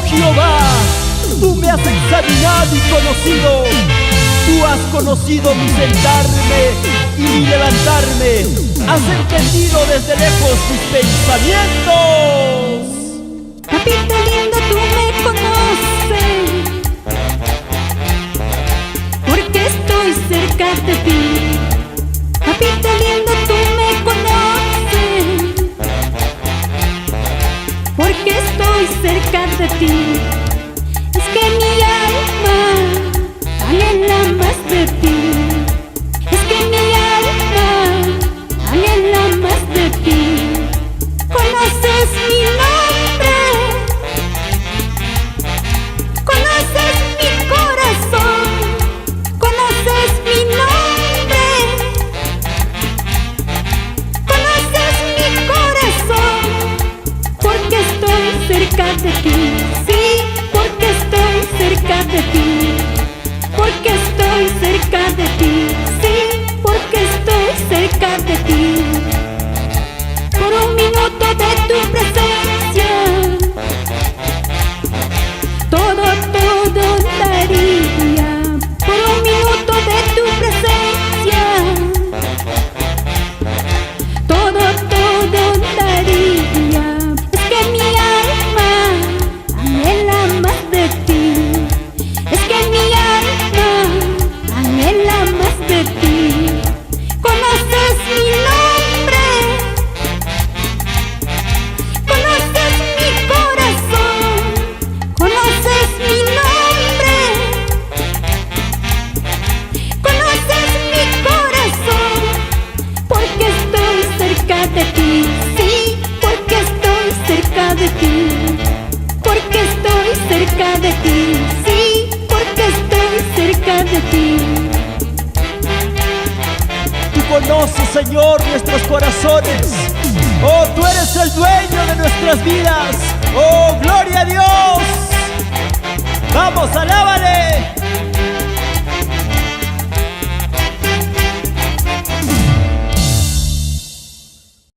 Jehová, tú me has examinado y conocido. Tú has conocido mi sentarme y mi levantarme. Has entendido desde lejos mis pensamientos. Papito lindo, tú me conoces, porque estoy cerca de ti. Papito lindo, tú me conoces, porque estoy cerca de ti. Es que mi alma anhela más de ti. Es que mi alma anhela más de ti. Conoces mi nombre, conoces mi corazón, conoces mi nombre, conoces mi corazón, porque estoy cerca de ti. Sí, porque estoy cerca de ti. Porque estoy cerca de ti, sí, porque estoy cerca de ti. Por un minuto de tu presencia, todo daría. Por un minuto de tu presencia, todo daría. Es que mi alma anhela más de ti. Es que mi alma anhela más de ti. Conoces mi nombre, conoces mi corazón, conoces mi nombre, conoces mi corazón, porque estoy cerca de ti. Sí, porque estoy cerca de ti. Porque estoy cerca de ti. Sí, porque estoy cerca de ti. Tú conoces, Señor, nuestros corazones. Oh, tú eres el dueño de nuestras vidas. Oh, gloria a Dios. Vamos, alábale.